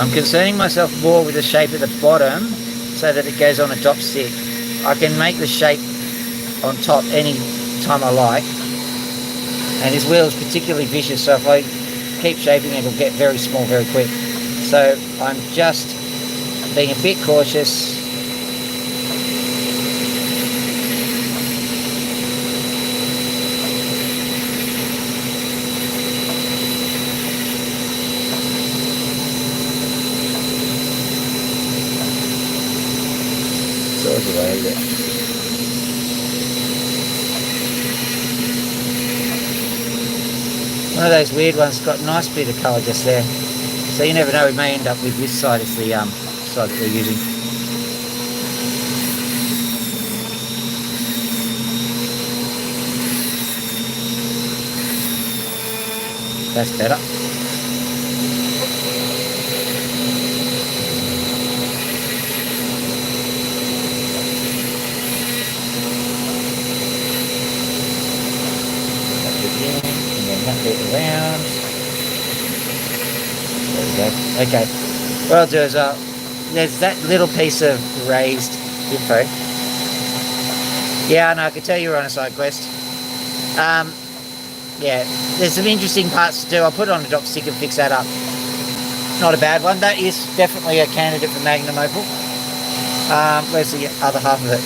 I'm concerning myself more with the shape at the bottom so that it goes on a drop stick. I can make the shape on top any time I like, and this wheel is particularly vicious, so if I keep shaping it, it'll get very small very quick. So I'm just being a bit cautious. One of those weird ones, got a nice bit of colour just there. So you never know, we may end up with this side as the side that we're using. That's better. That bit around. There we go. Okay. What I'll do is there's that little piece of raised info. Yeah, no, I could tell you were on a side quest. Yeah, there's some interesting parts to do. I'll put it on a drop stick and fix that up. Not a bad one. That is definitely a candidate for Magnum Opal. Where's the other half of it?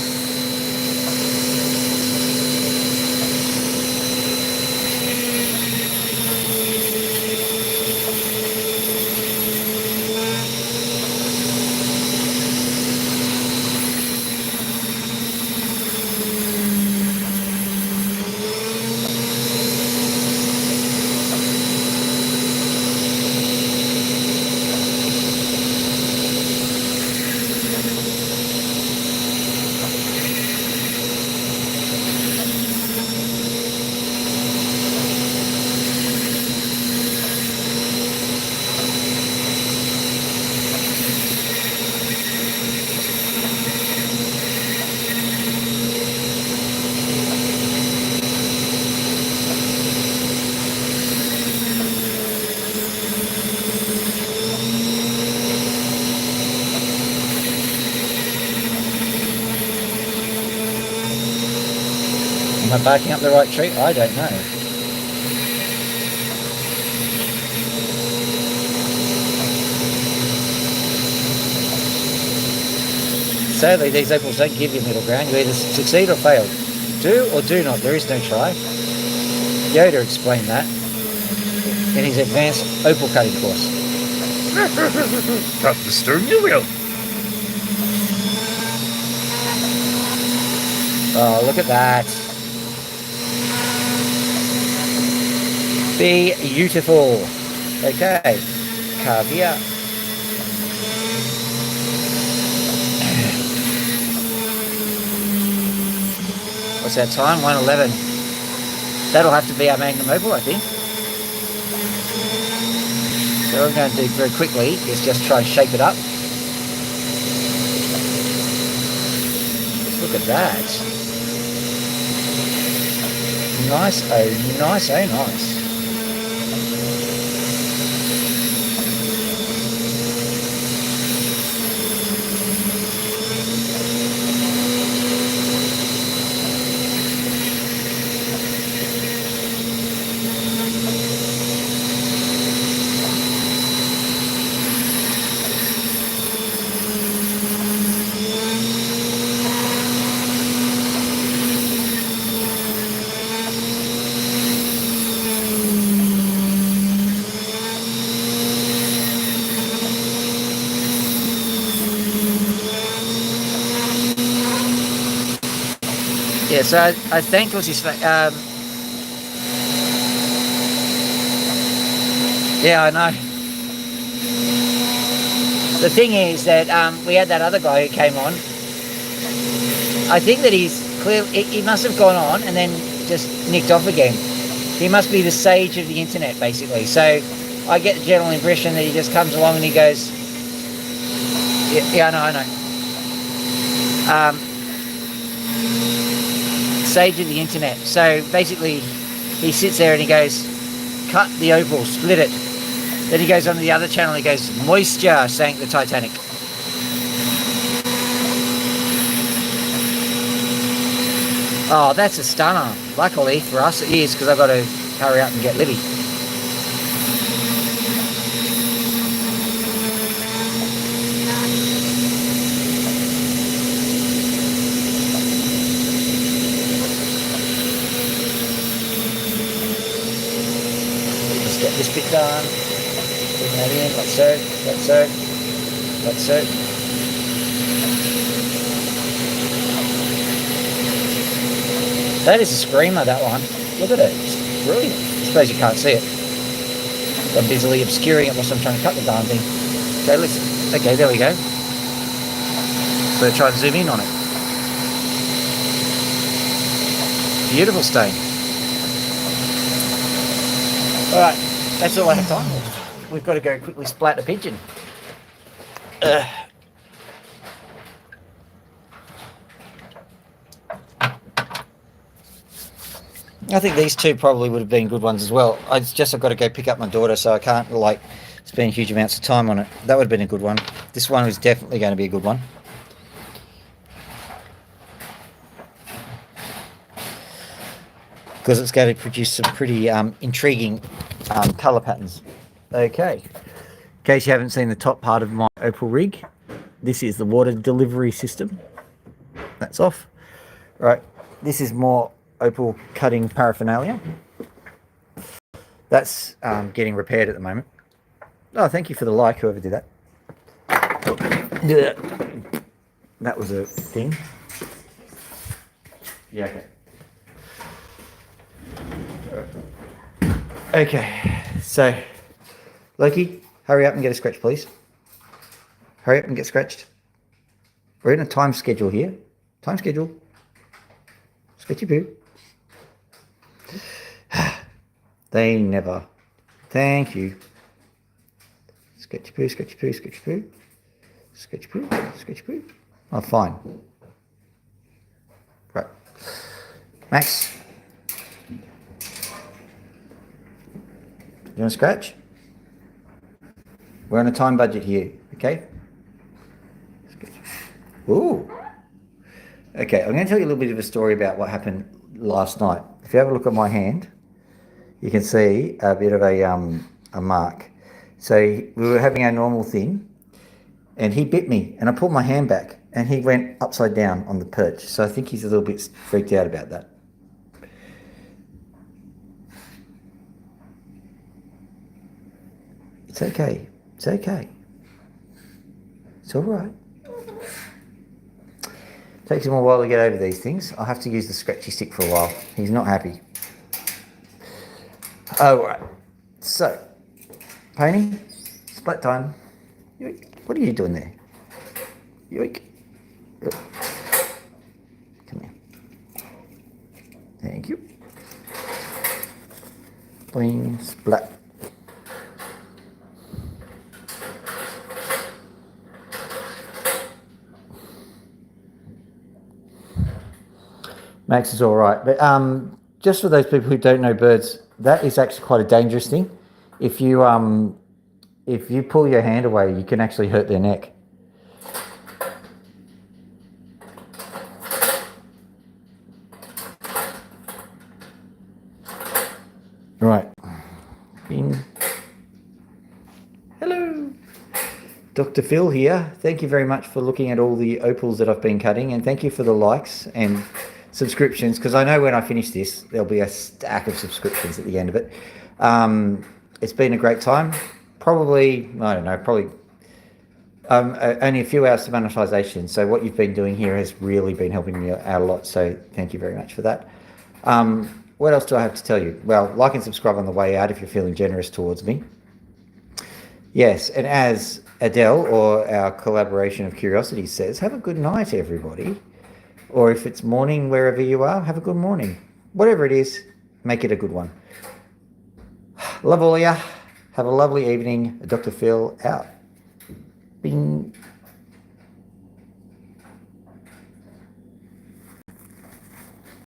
Am I barking up the right tree? I don't know. Sadly, these opals don't give you middle ground. You either succeed or fail. Do or do not. There is no try. Yoda explained that in his advanced opal cutting course. Cut the stone you will. Oh, look at that. Beautiful. Okay. Caviar. What's that time? 1:11. That'll have to be our magnum opal, I think. So what I'm going to do very quickly is just try and shape it up. Look at that. Nice, oh nice, oh nice. Yeah, so I think it was his yeah, I know. The thing is that we had that other guy who came on. I think that he's clearly, he must have gone on and then just nicked off again. He must be the sage of the internet, basically. So I get the general impression that he just comes along and he goes, yeah, I know. Sage of the internet. So basically he sits there and he goes, cut the opal, split it. Then he goes on to the other channel, he goes, moisture sank the Titanic. Oh, that's a stunner. Luckily for us it is, because I've got to hurry up and get Libby. Let's get this bit done. Bring that in, like so, like so, like so. That is a screamer, that one. Look at it. It's brilliant. I suppose you can't see it. I'm busily obscuring it whilst I'm trying to cut the darn thing. Okay, let's. Okay, there we go. So try and zoom in on it. Beautiful stain. Alright, that's all I have time for. We've got to go quickly splat a pigeon. I think these two probably would have been good ones as well. I've got to go pick up my daughter, so I can't like spend huge amounts of time on it. That would have been a good one. This one was definitely going to be a good one. Because it's going to produce some pretty intriguing colour patterns. Okay. In case you haven't seen the top part of my opal rig, this is the water delivery system. That's off. Right, this is more opal cutting paraphernalia. That's getting repaired at the moment. Oh, thank you for the like, whoever did that. That was a thing. Yeah, okay. Okay, so Loki, hurry up and get a scratch, please. Hurry up and get scratched. We're in a time schedule here. Time schedule. Sketchy poo. They never. Thank you. Sketchy poo, sketchy poo, sketchy poo. Sketchy poo, sketchy poo. Oh, fine. Right. Max. You want to scratch? We're on a time budget here, okay? Ooh. Okay, I'm going to tell you a little bit of a story about what happened last night. If you have a look at my hand, you can see a bit of a mark. So we were having our normal thing, and he bit me, and I pulled my hand back, and he went upside down on the perch. So I think he's a little bit freaked out about that. It's okay. It's okay. It's all right. Takes him a while to get over these things. I'll have to use the scratchy stick for a while. He's not happy. All right. So, Pony, split time. Yoink. What are you doing there? Yoink. Come here. Thank you. Bling, splat. Max is all right, but just for those people who don't know birds, that is actually quite a dangerous thing. If you pull your hand away, you can actually hurt their neck. Right. In. Hello. Dr. Phil here. Thank you very much for looking at all the opals that I've been cutting, and thank you for the likes and subscriptions, because I know when I finish this, there'll be a stack of subscriptions at the end of it. It's been a great time. Probably, I don't know, probably only a few hours to monetization. So what you've been doing here has really been helping me out a lot. So thank you very much for that. What else do I have to tell you? Well, like and subscribe on the way out if you're feeling generous towards me. Yes, and as Adele, or our collaboration of curiosity, says, have a good night, everybody. Or if it's morning wherever you are, have a good morning. Whatever it is, make it a good one. Love all of ya. Have a lovely evening. Dr. Phil out. Bing.